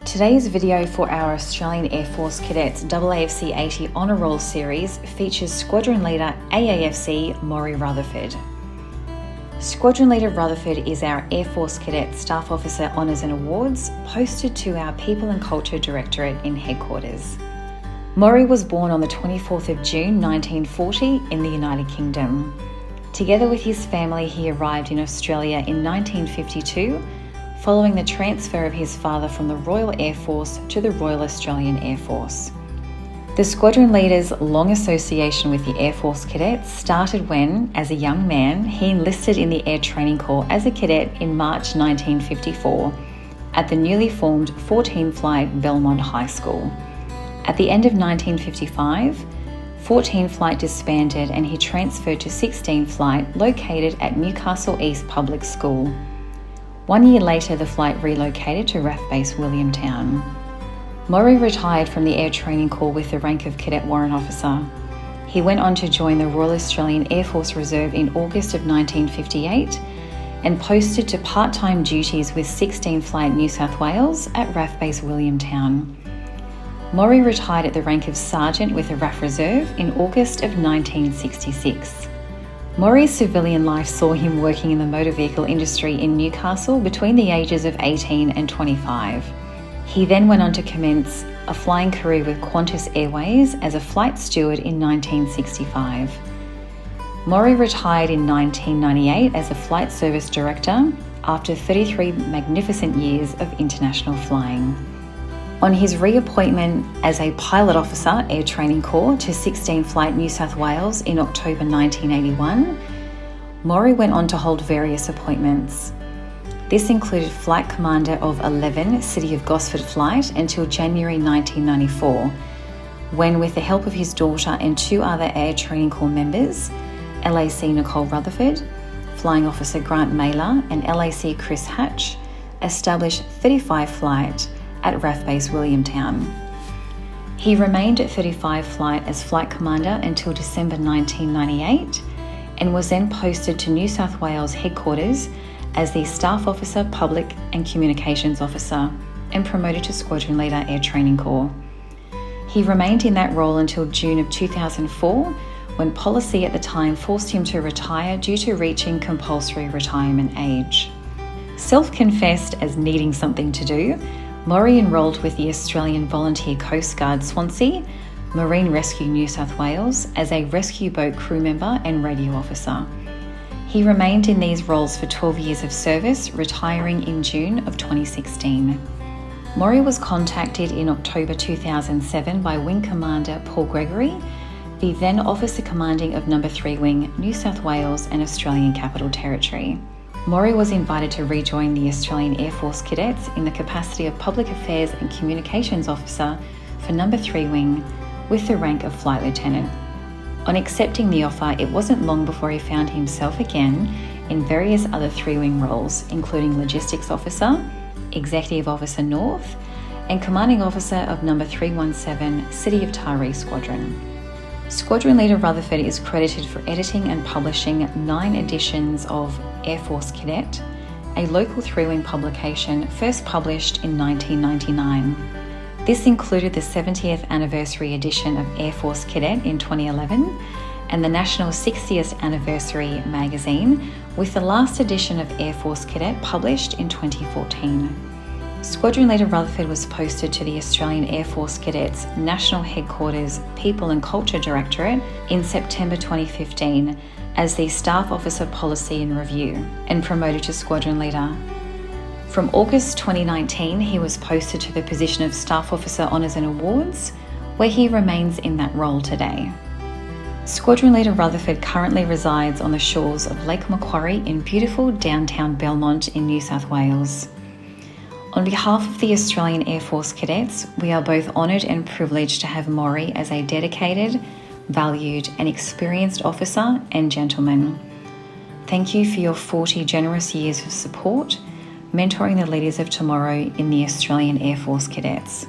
Today's video for our Australian Air Force Cadets AAFC80 Honour Roll series features Squadron Leader AAFC Maurie Rutherford. Squadron Leader Rutherford is our Air Force Cadet Staff Officer Honours and Awards posted to our People and Culture Directorate in headquarters. Maurie was born on the 24th of June 1940 in the United Kingdom. Together with his family, he arrived in Australia in 1952 following the transfer of his father from the Royal Air Force to the Royal Australian Air Force. The Squadron Leader's long association with the Air Force Cadets started when, as a young man, he enlisted in the Air Training Corps as a cadet in March 1954 at the newly formed 14 Flight Belmont High School. At the end of 1955, 14 Flight disbanded and he transferred to 16 Flight located at Newcastle East Public School. 1 year later, the flight relocated to RAF Base Williamtown. Maurie retired from the Air Training Corps with the rank of Cadet Warrant Officer. He went on to join the Royal Australian Air Force Reserve in August of 1958 and posted to part-time duties with 16 Flight New South Wales at RAF Base Williamtown. Maurie retired at the rank of Sergeant with the RAF Reserve in August of 1966. Maurie's civilian life saw him working in the motor vehicle industry in Newcastle between the ages of 18 and 25. He then went on to commence a flying career with Qantas Airways as a Flight Steward in 1965. Maurie retired in 1998 as a Flight Service Director after 33 magnificent years of international flying. On his reappointment as a Pilot Officer, Air Training Corps, to 16 Flight New South Wales in October 1981, Maurie went on to hold various appointments. This included Flight Commander of 11 City of Gosford Flight until January 1994, when, with the help of his daughter and two other Air Training Corps members, LAC Nicole Rutherford, Flying Officer Grant Mailer and LAC Chris Hatch, established 35 Flight at RAF Base Williamtown. He remained at 35 Flight as Flight Commander until December 1998 and was then posted to New South Wales headquarters as the Staff Officer Public and Communications Officer and promoted to Squadron Leader Air Training Corps. He remained in that role until June of 2004 when policy at the time forced him to retire due to reaching compulsory retirement age. Self-confessed as needing something to do, Maurie enrolled with the Australian Volunteer Coast Guard Swansea, Marine Rescue New South Wales as a rescue boat crew member and radio officer. He remained in these roles for 12 years of service, retiring in June of 2016. Maurie was contacted in October 2007 by Wing Commander Paul Gregory, the then Officer Commanding of No. 3 Wing, New South Wales and Australian Capital Territory. Maurie was invited to rejoin the Australian Air Force Cadets in the capacity of Public Affairs and Communications Officer for No. 3 Wing with the rank of Flight Lieutenant. On accepting the offer, it wasn't long before he found himself again in various other 3 Wing roles, including Logistics Officer, Executive Officer North, and Commanding Officer of No. 317 City of Taree Squadron. Squadron Leader Rutherford is credited for editing and publishing 9 editions of Air Force Cadet, a local 3 Wing publication first published in 1999. This included the 70th anniversary edition of Air Force Cadet in 2011 and the National 60th Anniversary magazine, with the last edition of Air Force Cadet published in 2014. Squadron Leader Rutherford was posted to the Australian Air Force Cadets National Headquarters People and Culture Directorate in September 2015 as the Staff Officer Policy and Review and promoted to Squadron Leader. From August 2019, he was posted to the position of Staff Officer Honours and Awards, where he remains in that role today. Squadron Leader Rutherford currently resides on the shores of Lake Macquarie in beautiful downtown Belmont in New South Wales. On behalf of the Australian Air Force Cadets, we are both honoured and privileged to have Maurie as a dedicated, valued and experienced officer and gentleman. Thank you for your 40 generous years of support, mentoring the leaders of tomorrow in the Australian Air Force Cadets.